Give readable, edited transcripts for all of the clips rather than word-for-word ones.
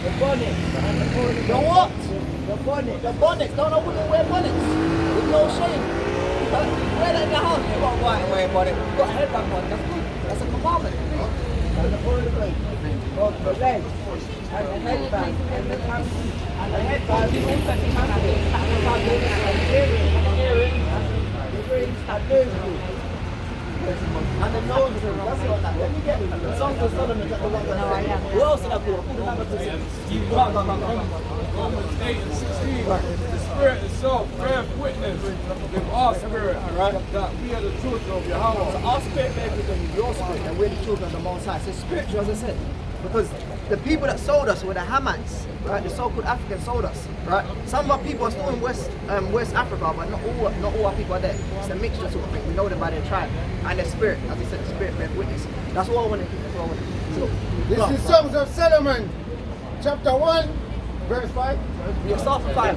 The bonnet. The what? The bonnet. The bonnets. Don't know women wear bonnets. With no shame. Wear that in your house. You got white and wear a bonnet. You got a headband on. That's good. That's a commandment. And the boilerplate. The legs. And the headband. And the cap. And the headband. The earrings. And the rings. And the and the nose, that's what that. Let me get the Songs of Solomon. What else did I call? Romans 8 and 16. The Spirit itself beareth witness with our spirit, right? That we are the children of Yahawashi. So our spirit bears witness with your spirit, and we're the children of the Most High. So it's spiritual, as I said, because the people that sold us were the Hamites, right? The so-called Africans sold us, right? Some of our people are still in West Africa, but not all our people are there. It's a mixture sort of thing. We know them by their tribe and their spirit. As I said, the spirit bears witness. That's all I want to do. That's all I want to do. So, this is Songs of Solomon, chapter 1, verse 5. Yeah, start from 5.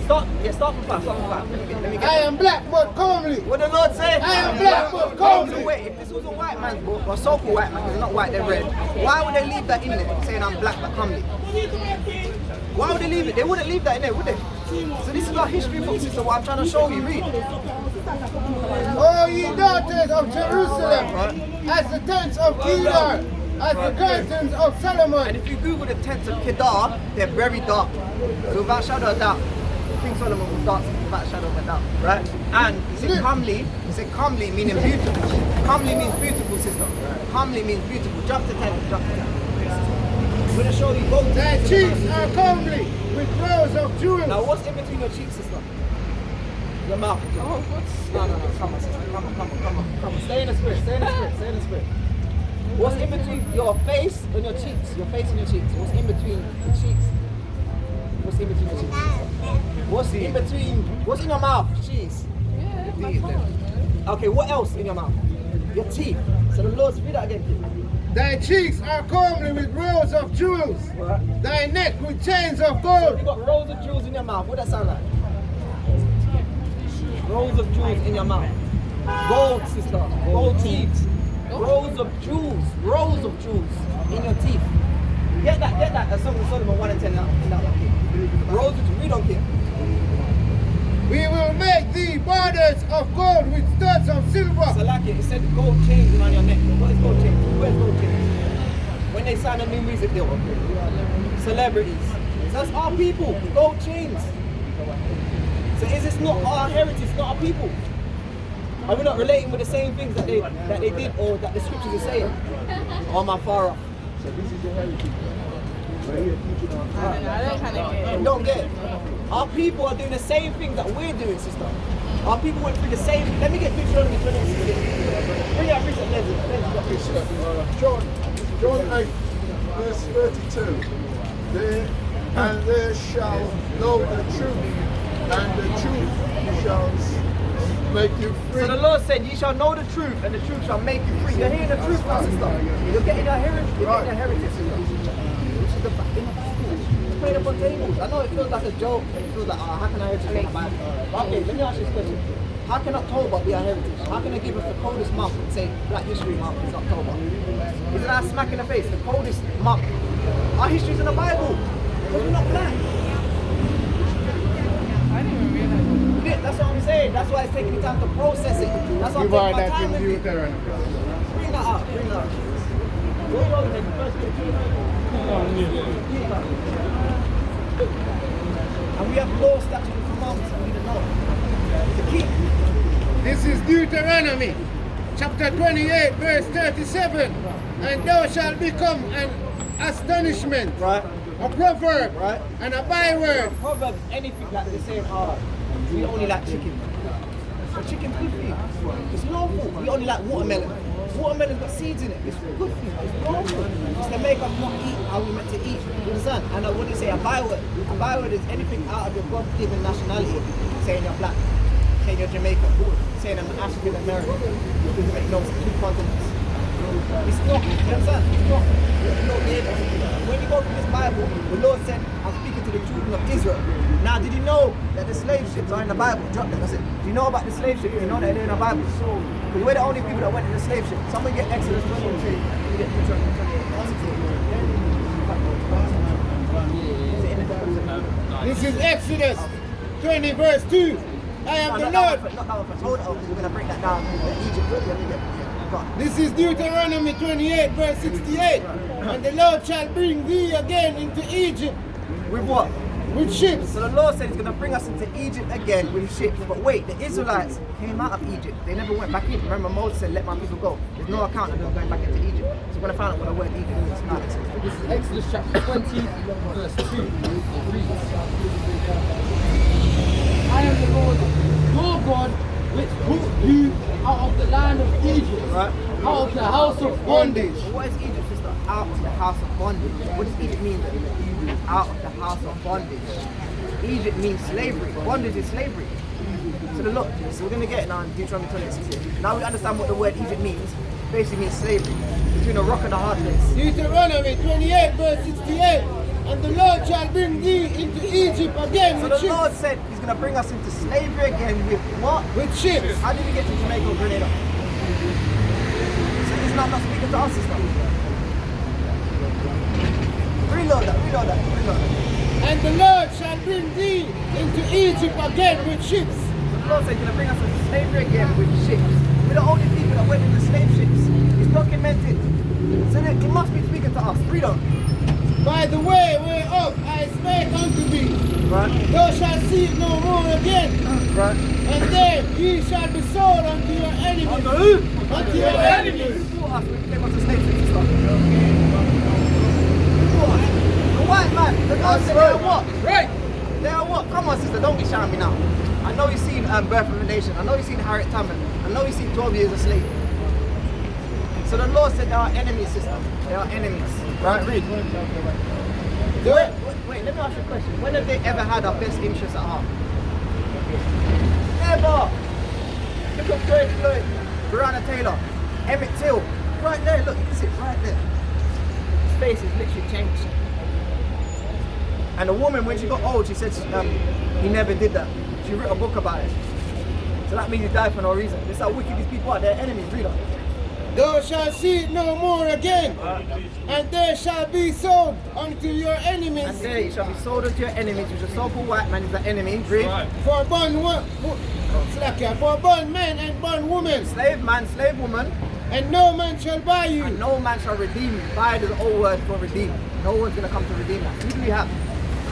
Start from 5. Let me get I am black but comely. What the Lord say? I am black but comely. Wait, if this was a white man's book, or so-called white man, because it's not white, they're red, why would they leave that in there, saying I'm black but comely? Why would they leave it? They wouldn't leave that in there, would they? So this is our history book, sister, what I'm trying to show you, read. O ye daughters of Jerusalem, as the tents of Kedar, as the curtains of Solomon. And if you Google the tents of Kedar, they're very dark. So without shadow of doubt, King Solomon was dark without shadow of a doubt, right? And he said comely meaning beautiful. Comely means beautiful, sister. Comely means beautiful. Jump to 10, jump to 10. I'm going to show you both. Thy cheeks are comely with rows of jewels. Now what's in between your cheeks, sister? Your mouth. Oh, what? No. Come on, sister. Come on. Stay in the spirit. Stay in the spirit. What's in between your face and your cheeks? Your face and your cheeks. What's in between the cheeks? What's in between your cheeks? What's in between? What's in your mouth? Cheese. Okay, what else in your mouth? Your teeth. So the Lord, read that again. Thy cheeks are comely with rows of jewels. What? Thy neck with chains of So gold. you got rows of jewels in your mouth. What does that sound like? Rows of jewels in your mouth. Gold, sister. Gold teeth. Rows of jewels in your teeth. Get that. That's Song of Solomon 1 and 10 in that one. Rows of jewels. Read on, King. We will make thee borders of gold with studs of silver. So like it said gold chains around your neck. What is gold chains? Where's gold chains? When they sign a new music deal. Celebrities. So that's our people. Gold chains. So is this not our heritage, not our people? Are we not relating with the same things that they did or that the scriptures are saying? Or am I far off? So this is the heritage. I don't get it. Our people are doing the same things that we're doing, sister. Our people went through the same. Let me get Deuteronomy 26. Bring out recent lenses. John 8, verse 32. There shall know the truth, and the truth shall make you free. So the Lord said, "Ye shall know the truth, and the truth shall make you free." You're hearing the truth now, sister. You're getting your heritage. You're getting your heritage, sister. Which is the Bible. It's playing up on tables. I know it feels like a joke. It feels like, how can I heritage from the Bible? Okay, let me ask you this question. How can October be our heritage? How can they give us the coldest month and say Black History Month is October? Isn't that a smack in the face? The coldest month. Our history's in the Bible. Because we're not black. I didn't even realize that. That's what I'm saying. That's why it's taking time to process it. That's why I'm taking my time with it. Bring that up. What are you first? And we have law, statutes, and commandments that we need to know. To keep. This is Deuteronomy, chapter 28, verse 37. And thou shalt become an astonishment, Right? a proverb, Right? and a byword. Proverbs, anything like the same, we only like chicken. So chicken's good for you. It's lawful. We only like watermelon. Watermelon's got seeds in it. It's good for you. It's lawful. It's to make us not eat how we meant to eat. You understand? And when you say a byword is anything out of your God-given nationality. Saying you're black, saying you're Jamaican, saying I'm African American. You know, two continents. It's not, you understand? It's not. When you go through this Bible, the Lord said, I'm speaking to the children of Israel. Now, did you know that the slave ships are in the Bible? Drop them. I said, do you know about the slave ship? Do you know that they're in the Bible? Because we're the only people that went in the slave ship. Someone get Exodus 23, you get Deuteronomy 28. This is Exodus 20 verse 2. I am the Lord. Not that one first. Hold it up, because we're going to break that down in Egypt. This is Deuteronomy 28 verse 68. And the Lord shall bring thee again into Egypt. With what? With ships. So the Lord said he's going to bring us into Egypt again with ships. But wait, the Israelites came out of Egypt. They never went back in. Remember Moses said, let my people go. There's no account of them going back into Egypt. So we're going to find out what the word Egypt means. This is Exodus chapter 20, verse 2. I am the Lord, your God, which brought you out of the land of Egypt, Right. out of the house of bondage. What is Egypt, sister? Out of the house of bondage. What does Egypt mean then? Out of the house of bondage. Egypt means slavery. Bondage is slavery. So look, so we're going to get it now in Deuteronomy 26. Now we understand what the word Egypt means. Basically means slavery. Between a rock and a hard place. Deuteronomy 28 verse 68. And the Lord shall bring thee into Egypt again So with the Lord ships. said he's going to bring us into slavery again with what? With ships. How did we get to Jamaica or Grenada? So he's not speaking to us, sister. Reload that. And the Lord shall bring thee into Egypt again with ships. So the Lord said he's going to bring us into slavery again with ships. We're the only people that went in the slave ships. It's documented. So then he must be speaking to us. Read on. By the way whereof I spake unto thee, Right. thou shalt see it no more again. Right. And then ye shall be sold unto your enemies. Unto who? Unto your enemies. Who brought us when we came onto slave ships and stuff? Who brought us? The white man. The God said they are what? Right. They are what? Come on, sister, don't be shy at me now. I know you've seen Birth of a Nation. I know you've seen Harriet Tubman. I know you've seen 12 Years a Slave. So the Lord said they are enemies, sister. They are enemies. Right, read. Wait, let me ask you a question. When have they ever had our best interests at heart? Never. Look at George Floyd, Breonna Taylor, Emmett Till. Right there, look, you can see it right there. His face is literally changed. And the woman, when she got old, she said he never did that. She wrote a book about it. So that means he died for no reason. This is how wicked these people are. They're enemies, read on. Thou shalt see it no more again, and there shall be sold unto your enemies. And there you shall be sold unto your enemies, which a so-called white man is the enemy. Read. For bondman and bondwoman, Slave man, slave woman, and no man shall buy you. and no man shall redeem you. Buy is the old word for redeem. No one's going to come to redeem us. Who do we have?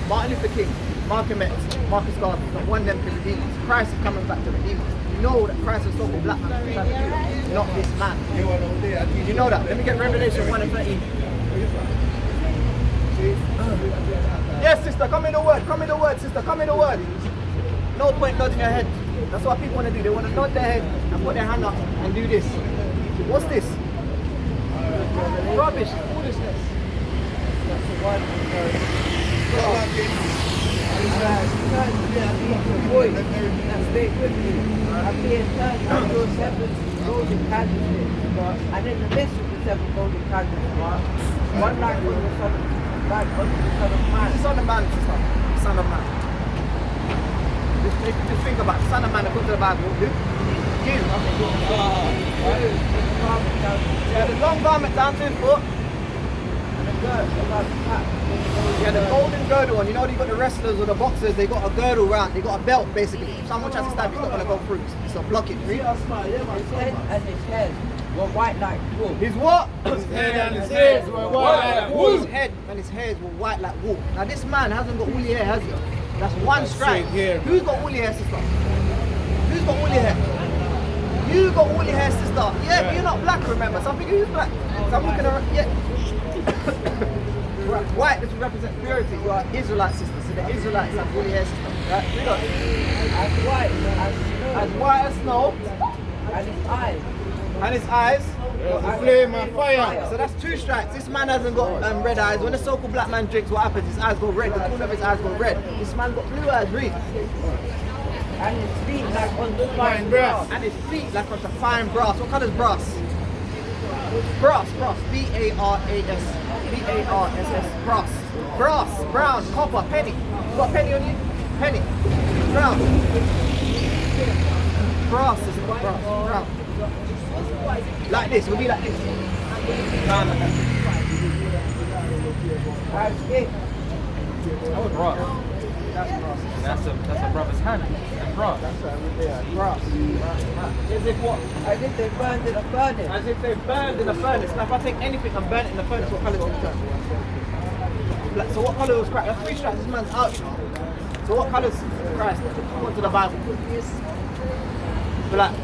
Martin Luther King, Malcolm X, Marcus Garvey. Not one of them can redeem us. Christ is coming back to redeem us. You know that Christ is so-called black man, not this man. Did you know that? Let me get Revelation 1 and 13. Yes, sister, come in the word, sister, come in the word. No point nodding your head. That's what people want to do. They want to nod their head and put their hand up and do this. What's this? Rubbish, foolishness. That's the one. Voice that spake with me, appeared turned unto 7 golden candlesticks, and in the midst of the 7 golden candlesticks, one like unto the Son of Man, unto the Son of Man. Son of man, sister. Son of man. Just think about it. Son of man according to the Bible. Who? You. Yeah, the long garment down to his foot. Yeah, the golden girdle on. You know, you got the wrestlers or the boxers, they got a girdle round, they got a belt basically. If someone tries to stab you, it's not going to go through. So block it. Read. His head and his hairs were white like wool. His what? His head and his hairs were white like wool. His head and his hairs were white like wool. Now this man hasn't got woolly hair, has he? That's one stripe. Who's got woolly hair, sister? Who's got woolly hair? You got woolly hair, sister. Yeah, but you're not black, remember. So I'm thinking who's black. So I'm looking around. Yeah. Right. White, this represents purity. You are Israelite, sister. So the Israelites have woolly hair, sister. Right? Read on. As white as snow. As white as snow. And his eyes. And his eyes. A flame of fire. So that's 2 stripes. This man hasn't got red eyes. When a so-called black man drinks, what happens? His eyes go red. The corner of his eyes go red. This man got blue eyes. Read. And his feet like unto fine brass. And his feet like onto fine brass. What colour is brass? Brass. B-A-R-A-S. B-A-R-S-S. Brass. Brass. Brown. Copper. Penny. You got a penny on you? Penny. Brown. Brass is brass. Brown. Like this. We'll be like this. Brown like that. as it. That was rough. That's a brother's hand. And bro. As if what? As if they burned in a furnace. As if they burned in a furnace. Now if I take anything and burn it in the furnace, what colour is it? Like, so what colour was Christ? That's 3 stripes, this man's out. So what colour is Christ? According to the Bible. But like,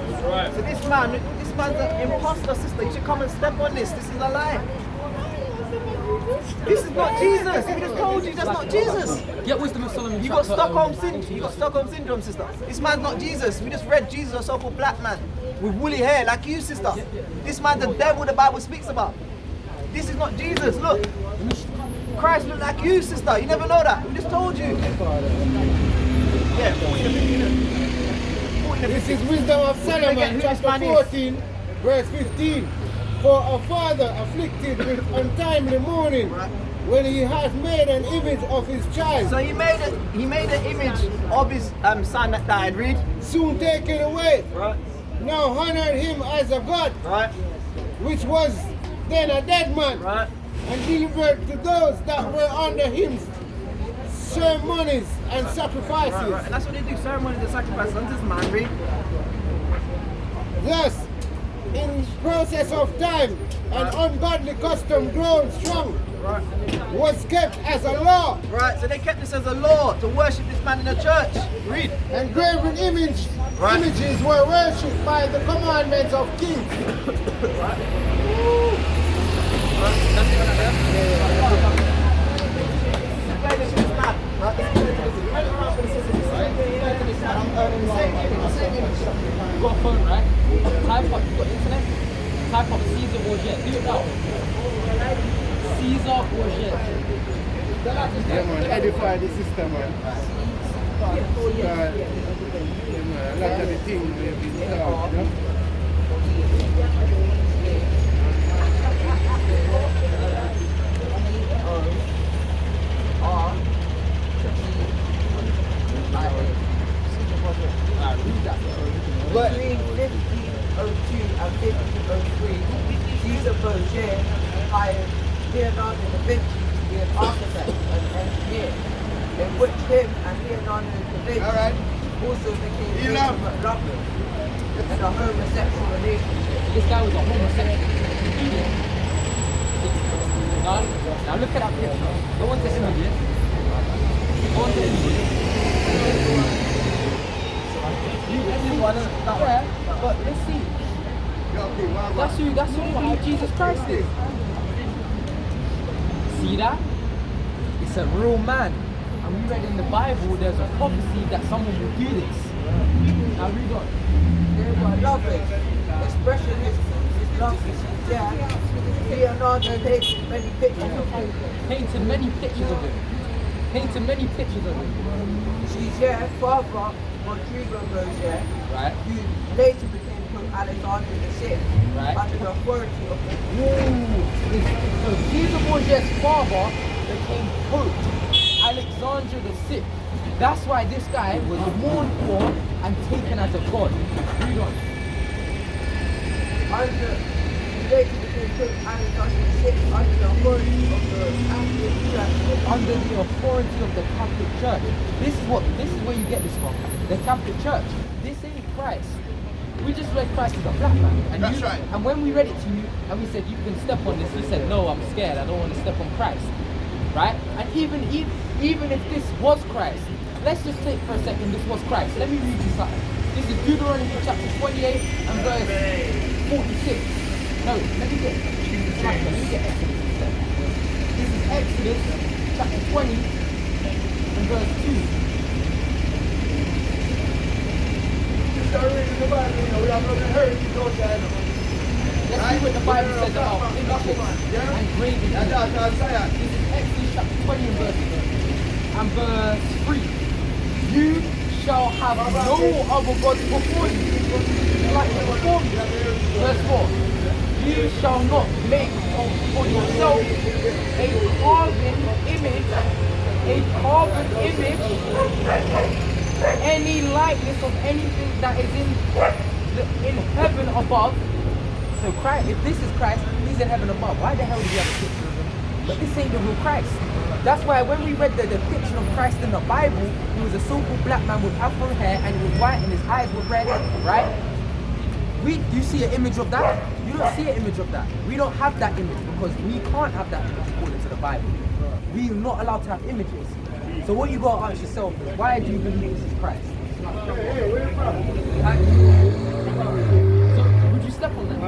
so this man's an imposter, sister. You should come and step on this. This is a lie. This is not Jesus. We just told you that's not Jesus. Get Wisdom of Solomon. You got Stockholm syndrome. You got Stockholm syndrome, sister. This man's not Jesus. We just read Jesus, a so-called black man with woolly hair like you, sister. This man's the devil the Bible speaks about. This is not Jesus. Look, Christ looked like you, sister. You never know that. We just told you. Yeah. This is Wisdom of Solomon, chapter 14, verse 15. For a father afflicted with untimely mourning, when he has made an image of his child. So he made an image of his son that died. Read. Soon taken away. Right. Now honored him as a god, Right. which was then a dead man, Right. and delivered to those that were under him ceremonies and sacrifices. Right. And that's what they do. Ceremonies and sacrifices unto this man. Read. Thus, in process of time, an ungodly custom grown strong was kept as a law. Right. So they kept this as a law to worship this man in the church. Read. And graven images were worshipped by the commandments of kings. You got a phone, right? Type up, you got internet? Type up Caesar Borget. Do it now. Caesar Borget. Yeah, man, edify the system, man. Yeah, man, a lot of the things we've been taught, you know? Between 1502 and 1503, Caesar Borgia hired Leonardo da Vinci to be an architect and engineer, in which him and Leonardo da Vinci also became intimate lovers in a homosexual relationship. This guy was a homosexual. Now look at that picture. Go on to the image. Go on to the image. Yeah, but let's see. That's who Jesus Christ is. See that? It's a real man. And we read in the Bible there's a prophecy that someone will do this. Now read on. They were lovers. Expression is love for Caesar. Leonardo painted many pictures of him. Painted many pictures of him. Painted many pictures of him. Caesar, father Rodrigo Borgia, Right? who later became Pope Alexander VI, Right. under the authority of the So Caesar Borgia's father became Pope Alexander VI. That's why this guy was mourned for and taken as a god. Read on. under later became Pope Alexander VI under the authority of the Catholic Church. Under the authority of the Catholic Church. This is where you get this from. The Catholic Church. This ain't Christ. We just read Christ as a black man. And That's right. And when we read it to you and we said you can step on this, you said no, I'm scared. I don't want to step on Christ. Right? And even if this was Christ, let's just take for a second this was Christ. Let me read you something. This is Deuteronomy chapter 28 and verse 46. No, let me get Exodus instead. This is Exodus chapter 20 and verse 2. Let's see what the Bible says about images and graven images. This is Exodus chapter 20 and verse 3. You shall have no other gods before you. Like before me. Verse 4. You shall not make for yourself a carven image, any likeness of anything that is in heaven above. So Christ, if this is Christ, he's in heaven above. Why the hell do you have a picture of him? But this ain't the real Christ. That's why when we read the depiction of Christ in the Bible, he was a so-called black man with afro hair and he was white and his eyes were red, right? Do you see an image of that? You don't see an image of that. We don't have that image because we can't have that image according to the Bible. We're not allowed to have images. So what you gotta ask yourself is, why do you believe this is Christ? So, would you step on that?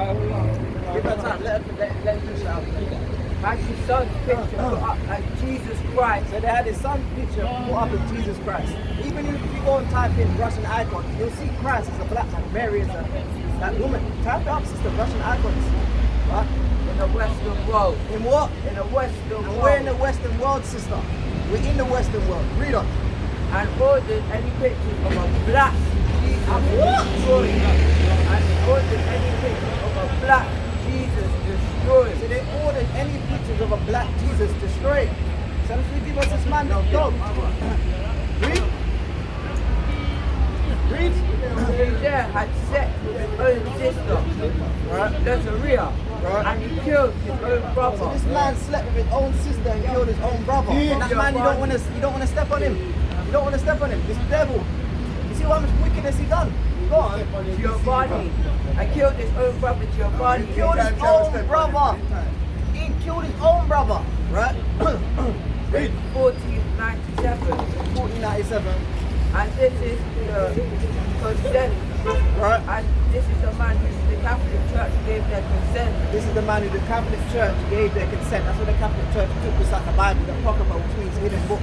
Give her time, let her finish out. Had his son's picture put up as Jesus Christ. So they had his son's picture put up as Jesus Christ. Even if you go and type in Russian icons, you'll see Christ as a black man, Mary as that woman. Type it up, sister, Russian icons. Right? In the Western world. In what? In the Western And world. we're in the Western world, sister. We're in the Western world. Read on. And ordered any pictures of a black Jesus destroyed. And ordered any pictures of a black Jesus destroyed. So they ordered any pictures of a black Jesus destroyed. So let's give us this man that dog. Read. Read. Elijah had sex with his own sister, Right. Yasharahla, Right. and he killed his own So brother. this man slept with his own sister and killed his own brother. And that man, you don't want to step on him. You don't want to step on him. This devil. You see how much wickedness he done? Go on. Giovanni. I killed his own brother, Giovanni. He killed his own brother. He killed his own brother. Right? Read. 1497. 1497. And this is the consent. Right. And this is the man who the Catholic Church gave their consent. This is the man who the Catholic Church gave their consent. That's what the Catholic Church took this like the Bible, the Apocrypha, which means hidden books.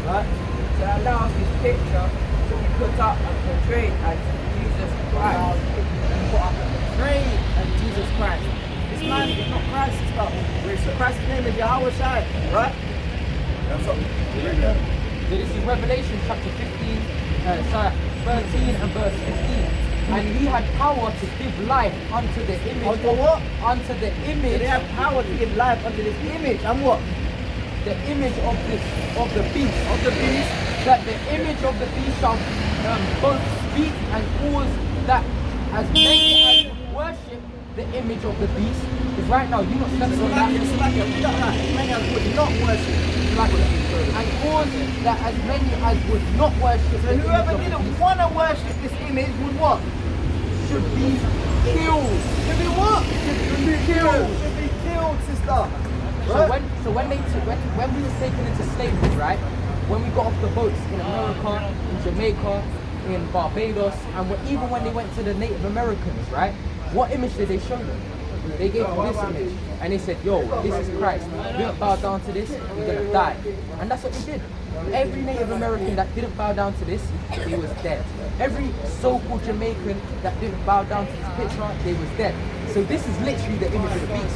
Right? To allow his picture to be put up and portrayed as Jesus Christ. Put up and portrayed as Jesus Christ. This man is not Christ, sister. Christ's name is Yahawashi. Right? That's all. So this is Revelation chapter 13 and verse 15. And he had power to give life unto the image. Unto what? Unto the image. They have power to give life unto this image. And what? The image of the beast. Of the beast. That the image of the beast shall both speak and cause that as many as worship the image of the beast. Because right now you're not stepping on that. It's like a many as would not worship. And cause that as many as would not worship So the image whoever of the didn't beast want to worship this image would what? should be killed. Should be what? Should be killed. Should be killed, sister. So when we were taken into slavery, right? When we got off the boats in America, in Jamaica, in Barbados, and even when they went to the Native Americans, right? What image did they show them? They gave them this image, and they said, "Yo, this is Christ. If you don't bow down to this, you're gonna die." And that's what they did. Every Native American that didn't bow down to this, they was dead. Every so-called Jamaican that didn't bow down to this picture, they was dead. So this is literally the image of the beast.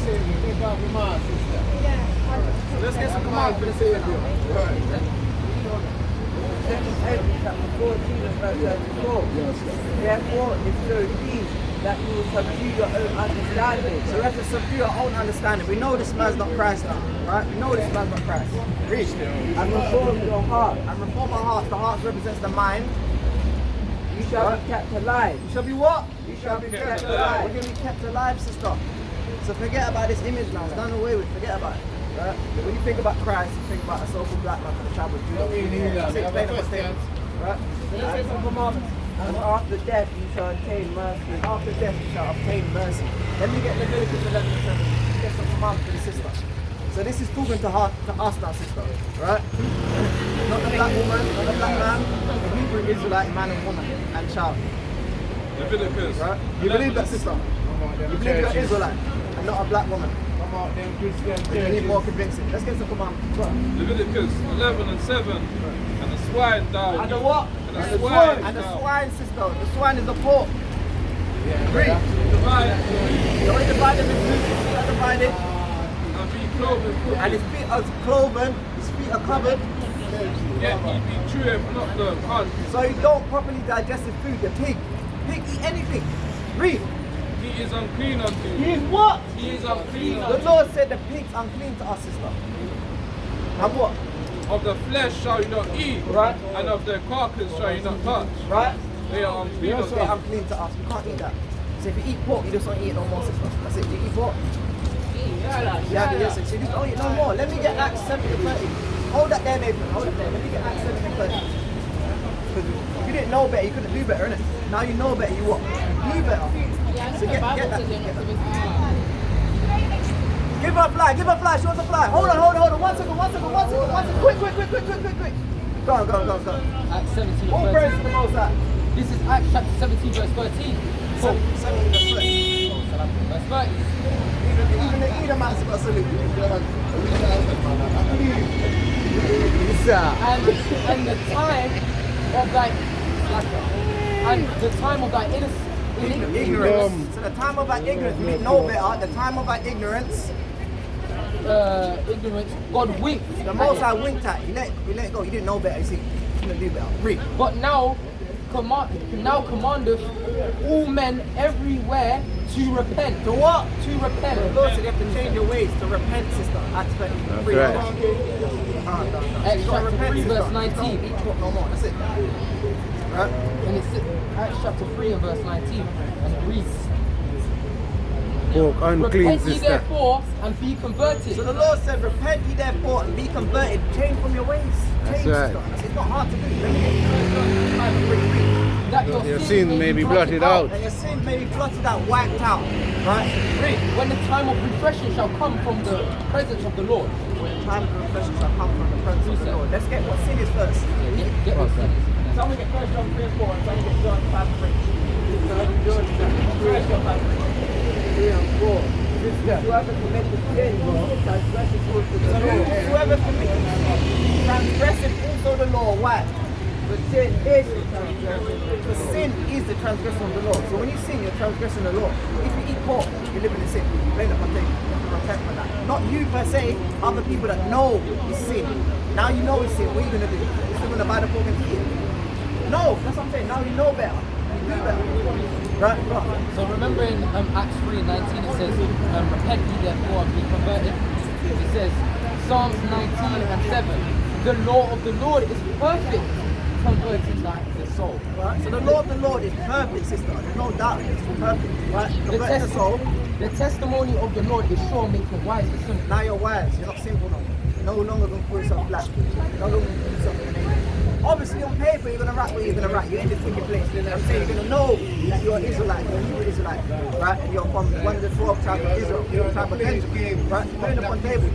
Let's get some command for the sake of you. Second Ezra chapter 14 and verse 34. Therefore it so be that you will subdue your own understanding. So we have to subdue our own understanding. We know this man's not Christ now, right? We know this man's not Christ. Read. And reform your heart. And reform our hearts. The heart represents the mind. You shall be kept alive. You shall be what? You shall be kept We're alive. going to be kept alive, sister. So forget about this image now. It's done away with. Forget about it. Right? When you think about Christ, you think about a so-called black man from the tribe of Judah. Right? Let's some commandments. And after death you shall obtain mercy. And after death you shall obtain mercy. Let me get Leviticus 11 and 7. Let's get some commandments for the sister. So this is talking to us now, sister. Right? Not the black woman, not the black man, the Hebrew Israelite man and woman and child. Leviticus. Right? You believe that, sister? You believe you're Israelite and not a black woman. You need more convincing. Let's get some commandments. Leviticus 11 and 7. And the swine died. And the what? And the swine. And the swine, sister. The swine is the pork. Read. Divide The way divided is two. Feet are divided. and be cloven. And his feet are cloven. His feet are covered. Yet he be chewed, not the cud. So you don't properly digest his food. The pig. Pig eat anything. Read. He is unclean unto He you. is what? He is unclean The unto Lord said the pig's unclean to us, sister. And what? Of the flesh shall you not eat, Right. and of their carcass shall you not touch. Right? They are unclean They're unto you. unclean to us. We can't eat that. So if you eat pork, you just don't eat it no more, sister. That's it. You eat pork. Yeah, yes. So you just don't eat no more. Let me get Acts 7 to 30. Hold that there, Nathan. Hold it there. Let me get Acts 17 first. Because if you didn't know better, you couldn't do better, innit? Now you know better, you what? Do better. So get that. Get that. Give her a fly, give her a fly, she wants a fly. Hold on. 1 second. Quick. Go on. Acts 17 All verse praise to the Most High. This is Acts chapter 17 verse 13. So, 17 verse 30. verse 30. Even the Edomites got a salute. And the time of thy Ignorance. So the time of our ignorance, we didn't know better. The time of our ignorance, God winked. the Most High winked at. He let it go. He didn't know better. You see, he couldn't do better. Read. But now commandeth all men everywhere to repent. To what? To repent. The Lord said you have to change your ways to repent, sister. Acts 23. right. Acts chapter 3 verse 19. Don't eat pork no more. That's it. Right? And it's Acts chapter 3 and verse 19. And it reads, Pork unclean, repent ye sister. therefore and be converted. So the Lord said, repent ye therefore and be converted. Change from your ways. That's Change, right. sister. It's not hard to do. Let me get That Your sin may be blotted out. and your sins may be blotted out, wiped out. Right? Read. When the time of refreshing shall come from the presence of the Lord. When the time of refreshing shall come from the presence of the Lord. Let's get what sin is first. Get what sin is. Someone get 1 John 3 and 4 and someone get John 5 and 3. 1 John 5 and 3. 3 and 4. Whoever committed sin, transgresses also the law. Whoever commits transgresseth also the law. Why? But sin is the transgression. For sin is the transgression of the law. So when you sin, you're transgressing the law. If you eat pork, you're living in sin. You blame the container. You have to repent for that. Not you per se, other people that know it's sin. Now you know it's sin. What are you going to do? You're still going to buy the pork and eat it? No, that's what I'm saying. Now you know better. You do better. Right? So remember in Acts 3:19 it says, repent ye therefore and be converted. It says, Psalms 19 and 7, the law of the Lord is perfect, converting the soul. Right? So the law of the Lord is perfect, sister. There's no doubt it's perfect. Right? Converting the soul. The testimony of the Lord is sure, making wise the simple. Now you're wise. You're not simple no more. No longer going to call yourself black. No longer going to call yourself Canadian. Obviously on paper you're going to write what you're going to write. You're in this wicked place. I'm saying you're going to know that you're an Israelite. You're a Hebrew Israelite. Right? And you're from one of the 12 tribes of Israel. You're a tribe of Benjamin. Right? You're putting upon tables.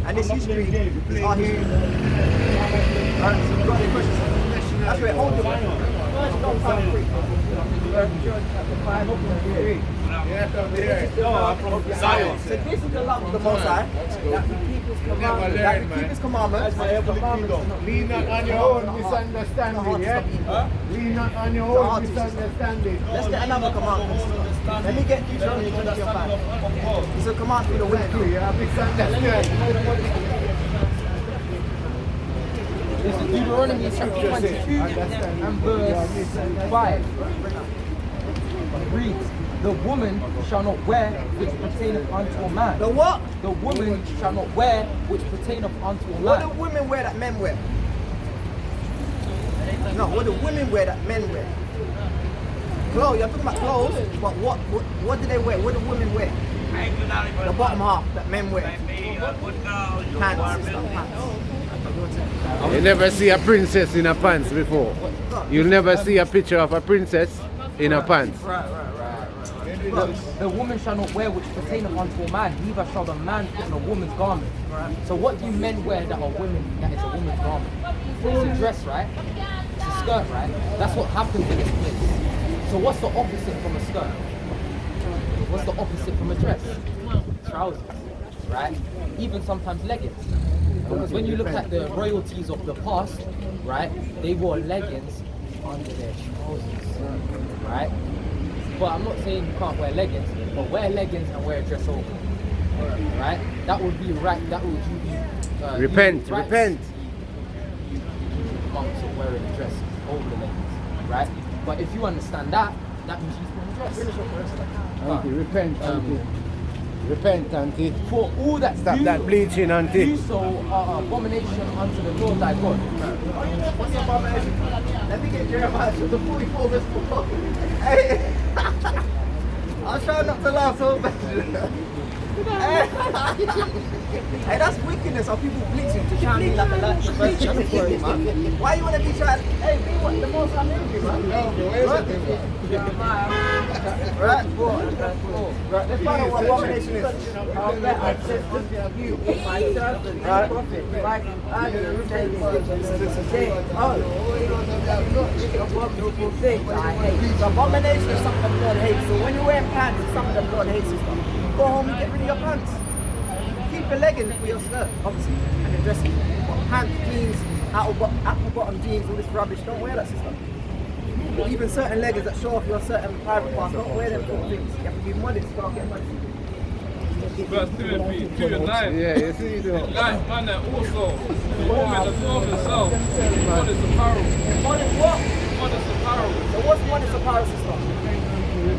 And this history is our history. Right? So you've got any questions? That's where hold your question. First John 5:3. John chapter 5:3. No, I'm from Zion. So this is the love of the Most High. That we keep His commandments. That we keep His commandments. Lean not on your own misunderstanding, yeah? Lean not on your own misunderstanding. Let's get another commandment. Let me get Deuteronomy 25. It's a command for the women. You have misunderstanding. This is Deuteronomy chapter 22 and verse 5. It reads, the woman shall not wear which pertaineth unto a man. The what? The woman shall not wear which pertaineth unto a What do man. women wear that men wear? No, what do women wear that men wear? Clothes, you're talking about clothes, but what do they wear? What do women wear? The bottom half that men wear. Pants, sister, pants. You never see a princess in a pants before. You'll never see a picture of a princess in a pants. The woman shall not wear which pertaineth unto a man, neither shall the man put on a woman's garment. So what do men wear that are women, that is a woman's garment? It's a dress, right? It's a skirt, right? That's what happens in this place. So what's the opposite from a skirt? What's the opposite from a dress? Trousers, right? Even sometimes leggings. Because when you look at the royalties of the past, right, they wore leggings under their trousers, right? But I'm not saying you can't wear leggings, but wear leggings and wear a dress over, right? That would be right. That would you be Repent, right repent. Monks of wearing a dress over the leggings, right? But if you understand that, that means you're wearing a dress. Auntie, repent, auntie. Repent, auntie. For all that Stop do, that bleaching, auntie. do so are abomination unto the Lord thy God. What's the abomination? Let me get Jeremiah chapter 44 verse 4. Hey, I'll try not to laugh so bad. Hey, that's wickedness. How people bleaching to try and be like a light. Why you wanna be trying? Hey, be what the most I'm angry, man. No, bro, where's that thing, bro? Right, let's find out what abomination is. I said to you, my servant, my prophet, like Adam said, say, oh, abominable things I hate. So abomination is something the Lord hates. So when you wear pants, it's something the Lord hates. Go home and get rid of your pants. Keep your leggings for your skirt, obviously, and your dressing. But pants, jeans, apple bottom jeans, all this rubbish, don't wear that, sister. Or even certain leggings that show off your certain private parts, don't wear them sort of things. You have to be modest, don't get modest. Verse 2 and 9. Yeah, you see, you know. Like manner also, the woman absorb herself, modest apparel. Modest what? Modest apparel. So what's modest apparel, sister?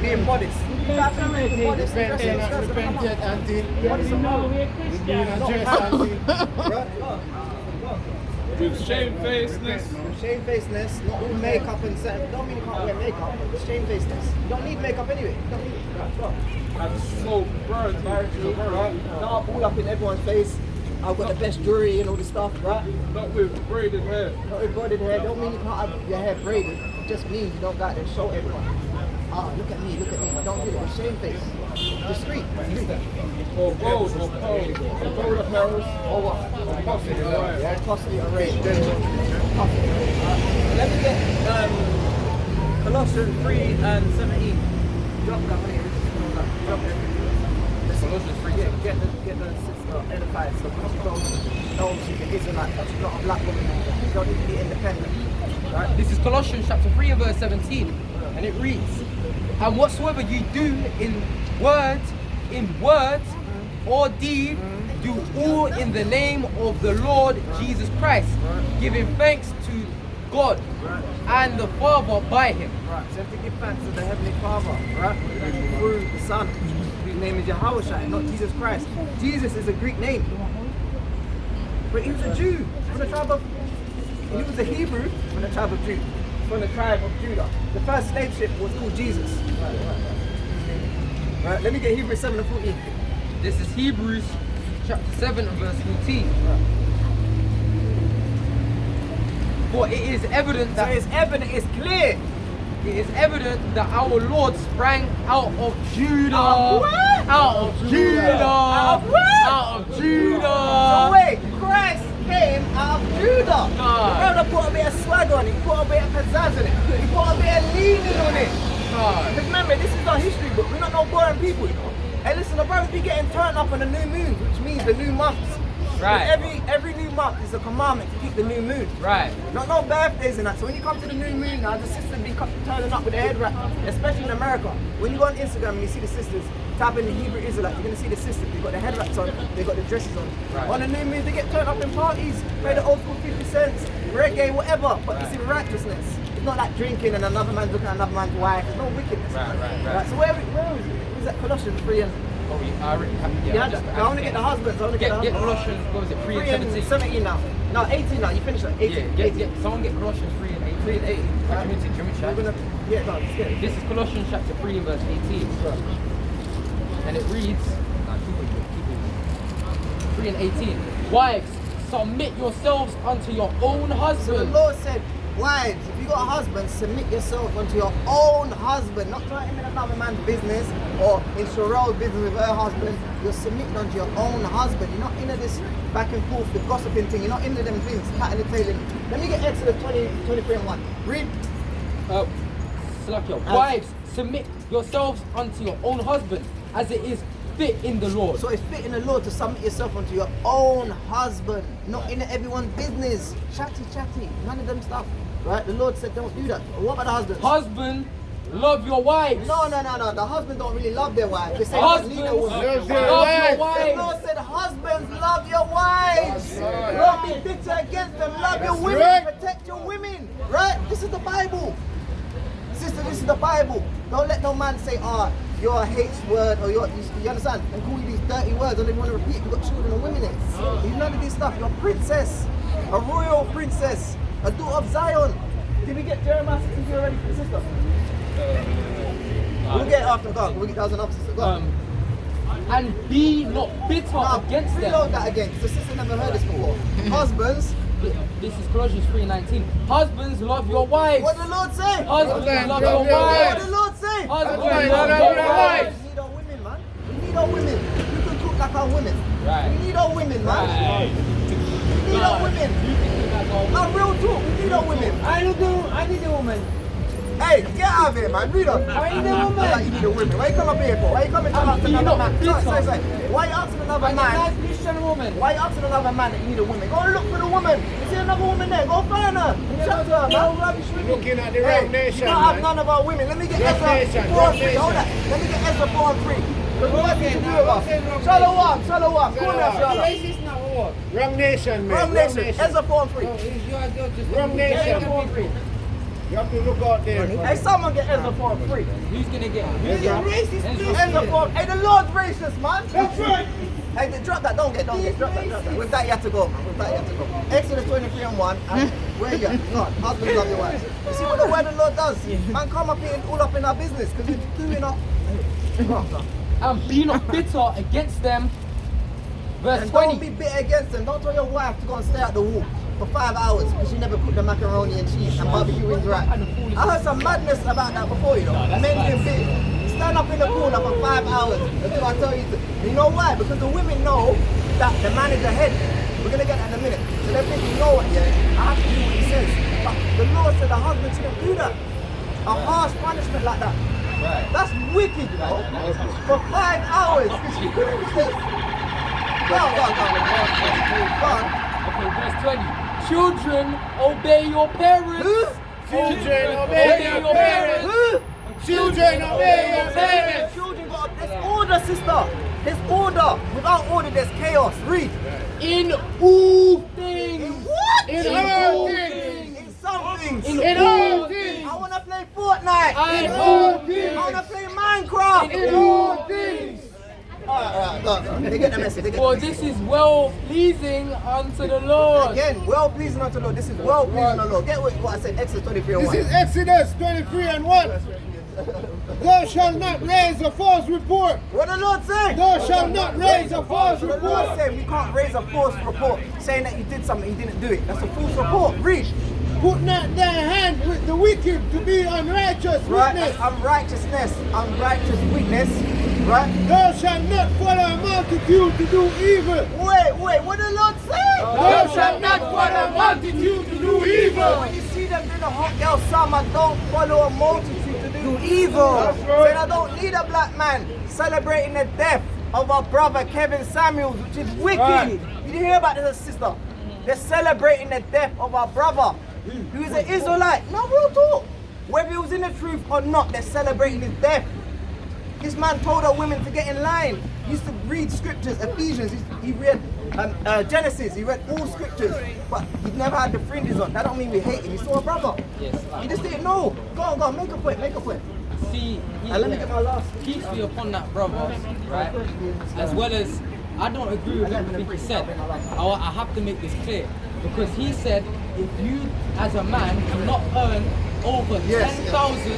Being modest. Modest Repented, auntie. Modest apparel. Being a dress, auntie. With shamefacedness, Shamefacedness, not all makeup and certain. Don't mean you can't wear makeup, but it's shamefacedness. You don't need makeup anyway. You don't need it. and so burnt, right? Not all up in everyone's face. I've got the best jewelry and all this stuff, right? Not with braided hair. Not with braided hair. Don't mean you can't have your hair braided. It just means you don't got to show everyone. Ah, look at me, look at me. Don't do that. Shamefaced. Discreet. Or gold, or pearl. Gold apparel or what? Costly array. Let me get Colossians 3:17. Drop that money. Drop it. Colossians 3. Get the sister edified. So she knows she's an Israelite, but she's not a black woman. You don't need to be independent. Right? This is Colossians chapter 3 and verse 17. And it reads, and whatsoever you do in word or deed, do all in the name of the Lord Jesus Christ, giving thanks to God and the Father by him. Right, so you have to give thanks to the Heavenly Father, right? Through the Son, whose name is Yahawashi, not Jesus Christ. Jesus is a Greek name. But he was a Jew from the tribe of, he was a Hebrew from the tribe of Judah. From the tribe of Judah. The first slave ship was called Jesus. Right, let me get Hebrews 7:14. This is Hebrews chapter 7 and verse 14. For it is evident So that it's evident, it's clear. it is evident that our Lord sprang out of Judah. What? Out of Judah. Out of what? Out of Judah. So wait, Christ came out of Judah. God. The brother put a bit of swag on it, he put a bit of pizzazz on it, he put a bit of leaning on it. God. Because remember, this is our history book, we're not no boring people, you know. Hey listen, the brothers be getting turned up on the new moon, which means the new months. Right. Every new month is a commandment to keep the new moon. Right. Not no birthdays and that. So when you come to the new moon now, the sisters be turning up with their head wrap, especially in America. When you go on Instagram and you see the sisters, type in the Hebrew Israelite, you're gonna see the sisters. They've got their head wraps on, they've got the dresses on. Right. On the new moon, they get turned up in parties, play the old school 50 cents, reggae, whatever. But it's in righteousness. It's not like drinking and another man's looking at another man's wife. There's no wickedness. Right. So where is it? Is that Colossians 3 and? Oh, I already have, Yeah, I want to get the husbands. I want to get the Get husbands. Colossians, what was it, 3 and 17? 17 now. No, 18 now. You finished that. 18. Yeah, someone get Colossians 3 and 18. 3 and 18. What do you mean, We're gonna, yeah, no, let's get it. This is Colossians chapter 3 and verse 18. And it reads, keep it. 3 and 18. Wives, submit yourselves unto your own So the husband. Lord said, wives, if you got a husband, submit yourself unto your own husband. Not trying to in another man's business or in Cheryl's business with her husband. You're submitting unto your own husband. You're not into this back and forth, the gossiping thing. You're not into them things, patting and tailing. Let me get Exodus 23 and 1. Read. Wives, submit yourselves unto your own husband, as it is fit in the Lord. So it's fit in the Lord to submit yourself unto your own husband, not into everyone's business. Chatty, none of them stuff. Right? The Lord said don't do that. But what about the husband? Husband, love your wives. No. The husband don't really love their wife. They say Husbands, need a woman. love your The wives. Lord said, husbands, love your wives. Don't be bitter against them. Love your women. right. Protect your women. Right? This is the Bible. Sister, this is the Bible. Don't let no man say, you're a H word, or you understand? And call you these dirty words. Don't even want to repeat it. You've got children and women in. You none of this stuff. You're a princess. A royal princess. A daughter of Zion. Did we get Jeremiah 62 already for the sister? We'll get it after. Go on. We'll get 1,000 up, sister. Go on. and be not bitter against Reload them. that again, because the sister never heard this before. Husbands, This is Colossians 3:19. Husbands, love your wives. what the Lord say? Husbands, love your What the wives. Lord say? Husbands, Love love your your wives. wives. We need our women, man. We need our women. We can cook like our women. Right. We need our women, man. Right. We need our women. Now, real talk, we need our women. I need a woman. Hey, get out of here, man. Read on. I need a woman. Like you need a woman. Why you come up here for? Why you coming to ask another man? Sorry. Why you asking another I need a man? nice Christian woman. Why you asking another man that you need a woman? Go and look for the woman. You see another woman there? Go find her. Chat to her, man. Looking at the Hey, wrong nation, you can't have man. none of our women. Let me get Wrong Ezra nation, 4 wrong and 3. nation. Hold on. Let me get Ezra 4 and 3. Because what Okay, did you do now, about? what's in wrong Shalom. Come here, Shalom. Racist now or what? Wrong nation, man. Wrong nation. Ezra 4 and 3. No, it's yours, just Wrong nation. people. You have to look out there. Hey, someone get Ezra 4 and 3. Who's gonna get? Ezra 4. Hey, the Lord's racist, man. That's right. Hey, drop that. Don't get. Drop that. With that, you have to go, man. With that, you have to go. Exodus 23 and 1. And where you at? God, husbands love your wives. You see what the word of the Lord does? Man, come up here and all up in our business because we're doing our. Go on. And be not bitter against them. Verse And 20. don't be bitter against them. Don't tell your wife to go and stay at the wall for 5 hours because she never cooked the macaroni and cheese and barbecue wings right. I heard some madness about that before, you know. Men being bitter. Stand up in the corner for 5 hours until I tell you to. You know why? Because the women know that the man is ahead. We're going to get that in a minute. So they think, you know what, yeah, I have to do what he says. But the Lord said the husband shouldn't do that. A harsh punishment like that. Right. That's wicked, you know. For 5 hours. Because she couldn't do this. Go on. Okay, verse 20. Children, obey your parents. Children, obey your parents. Children, obey your parents. Children got there's order, sister. There's order. Without order, there's chaos. Read. In all things. What? In all things. In some things. In all things. I wanna play Fortnite. In all things. I wanna play Minecraft. In all things. Alright, go. They get the message. They get For the message. this is well pleasing unto the Lord. Again, well pleasing unto the Lord. This is well pleasing unto the Lord. Get what I said. Exodus 23 and This 1. is Exodus 23 and 1. Thou shalt not raise a false report. What the Lord say? Thou shalt not raise a false The Lord report. said we can't raise a false report saying that you did something, you didn't do it. That's a false report. Read. Put not thy hand with the wicked to be unrighteous Right? witness. That's unrighteousness, unrighteous witness. Right? Thou shalt not follow a multitude to do evil. Wait, what the Lord say? Thou shalt not follow a multitude to do evil. When you see them doing a hot girl summer, don't follow a multitude to do evil. That's right. Saying I don't need a black man celebrating the death of our brother Kevin Samuels, which is wicked. Right. You didn't hear about this, sister? They're celebrating the death of our brother, who is an Israelite. No, real talk. Whether he was in the truth or not, they're celebrating his death. This man told our women to get in line. He used to read scriptures, Ephesians, he read Genesis, he read all scriptures, but he never had the fringes on. That don't mean we hate him. He saw a brother. Yes. He just didn't know. Go on, make a point. See, Let me get my last. peace be upon that brother, right? As well as, I don't agree with everything he said. I have to make this clear. Because he said, if you, as a man, cannot earn over Yes, 10,000,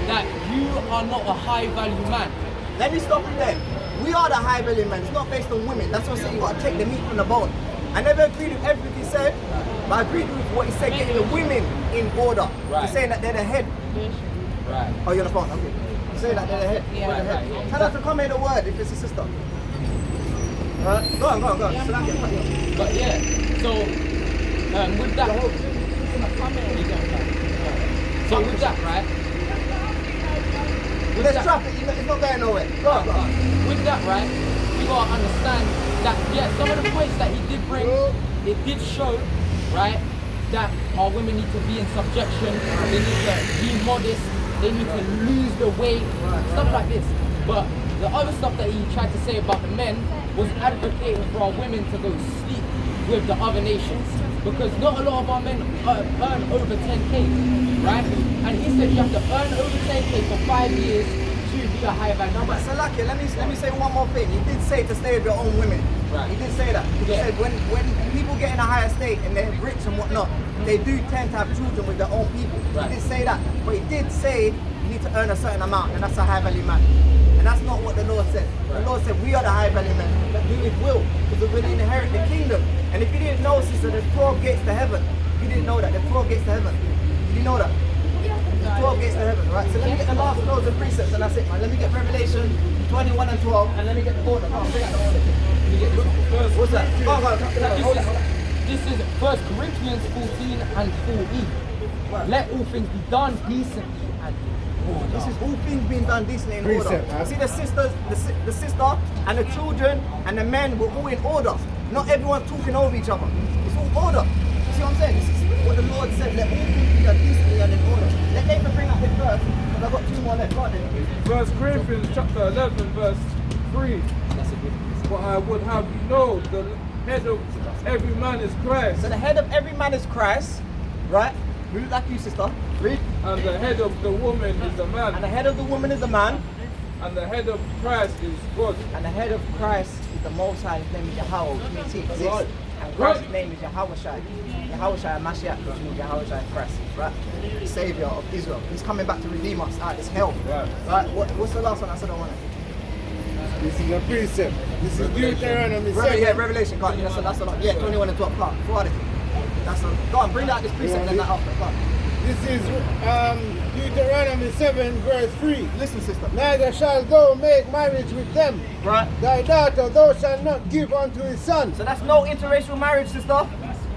that you are not a high value man. Let me stop you there. We are the high value man. It's not based on women. That's what I'm saying. You got to take the meat from the bone. I never agreed with everything he said, but I agreed with what he said, getting the women in order. Right. He's saying that they're the head. Right. Oh, you're on the phone. Okay. He's saying that they're the head. Yeah. They're the head. Right. Tell her to comment a word if it's a sister. Go on. So that gets But yeah, so with that, so with that, right? With There's that, traffic. It's not going nowhere. Go on. with that, right? You gotta understand that some of the points that he did bring, it did show, right, that our women need to be in subjection. They need to be modest. They need to lose the weight, stuff like this. But the other stuff that he tried to say about the men was advocating for our women to go sleep with the other nations, because not a lot of our men earn over 10k, right? And he said you have to earn over 10k for 5 years to be a high value No, but man. Salaki, let me say one more thing. He did say to stay with your own women. Right. He did say that. He Yeah. said when people get in a higher state and they're rich and whatnot, they do tend to have children with their own people. Right. He did say that. But he did say you need to earn a certain amount, and that's a high value man. And that's not what the Lord said. The Lord said we are the high value men that do His will, because we're going to inherit the kingdom. And if you didn't know, sister, there's 12 gates to heaven. You didn't know that there's 12 gates to heaven. Did you know that? There's 12 gates to heaven, right? So let me get the last laws and precepts, and that's it, man. Let me get Revelation 21 and 12, and let me get the order. Come on, bring out the order. Let me get this. What's that? Hold on. This is 1 Corinthians 14 and 4e. Let all things be done decently and in order. This is all things being done decently in order. Precept, huh? See the sisters, the sister and the children and the men were all in order. Not everyone talking over each other. It's all order. See what I'm saying? This is what the Lord said. Let all things be done decently and in order. Let Nathan bring up this verse, because I've got 2 more left. Go on then. 1 Corinthians chapter 11 verse 3. That's a good thing. But I would have you know the head of every man is Christ, So the head of every man is Christ, right? Who look like you, sister? Read. and the head of the woman is the And man, the head of the woman is the man, and the head of Christ is God. and the head of Christ is the Most High. His name is Yahawah, which means He exists. Right. And Christ's name is Yahawashi. Yahawashi and Mashiach, which means Yahawashi Christ, right? The Savior of Israel. He's coming back to redeem us out of this hell. Right? What's the last one I said I wanted? This is a precept. This is Deuteronomy 7. Yeah, Revelation, God. That's a lot. Yeah, 21 and 12. God, what is it? That's a. Go on, bring out this precept and that after. Go on. This is Deuteronomy 7 verse 3. Listen, sister. Neither shalt thou make marriage with them. Right? Thy daughter thou shalt not give unto his son. So that's no interracial marriage, sister.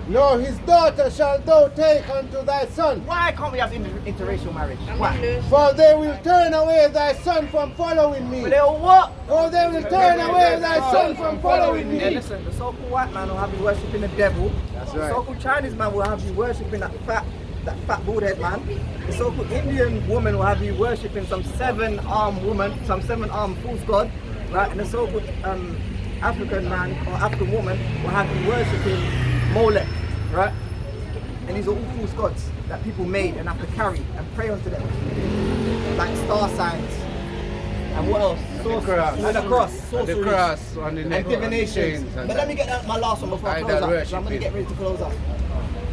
Nor his daughter shalt thou take unto thy son. Why can't we have interracial marriage? Why? For they will turn away thy son from following me. But they'll what? For they will turn away thy son from following Yeah, me. listen, the so-called white man will have you worshipping the devil. That's The right. so-called Chinese man will have you worshipping that fat bald head man. The so-called Indian woman will have you worshipping some 7-armed woman, some 7-armed false god, right? And the so-called African man or African woman will have you worshipping Molech, right? And these are all false gods that people made and have to carry and pray unto them, like star signs. And what else? And the cross, sorceries, on the and divinations. But let me get my last one before I close up. So I'm going to get ready to close up.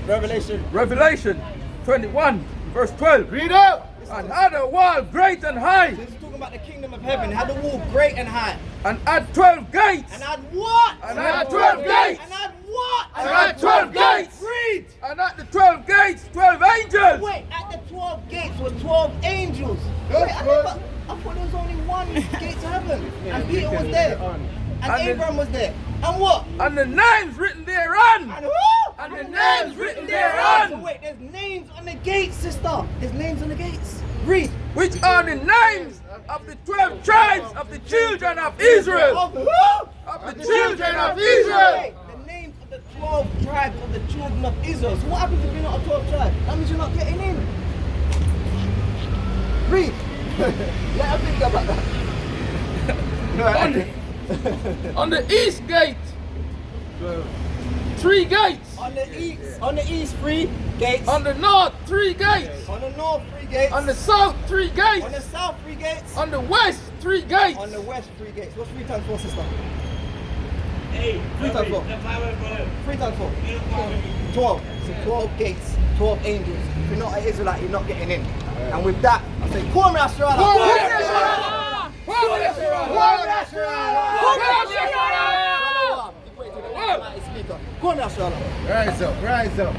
Revelation 21 verse 12. Read out. And had a wall great and high, This is talking about the kingdom of heaven. It had a wall great and high. and had 12 gates, And had what? and had 12 gates, And had what? and had 12 gates, Read. and at the 12 gates 12 angels. Wait, at the 12 gates were 12 angels. Wait, I thought there was only one gate to heaven. And Peter was there. And And Abraham was there. And what? And the names written thereon, And who? and the names written So thereon, wait, there's names on the gates, sister. There's names on the gates. Read. which are the names of the 12 tribes of the children of Israel. Of who? Of the children of Israel. Wait, the names of the 12 tribes of the children of Israel. So what happens if you're not a 12 tribe? That means you're not getting in. Read. Let her think about that. No, On the east gate, 3 gates. on the east, 3 gates. On the north, 3 gates. On the north, 3 gates. On the south, 3 On the gates. south, 3 gates. On the west, 3 gates. On the west, 3 gates. What's 3 times 4, sister? 3 times 4. 3 times 4. 12. So 12 gates, 12 angels. If you're not an Israelite, you're not getting in. And with that, I say, Kwame Yasharahla. Kwame Yasharahla. Rise up.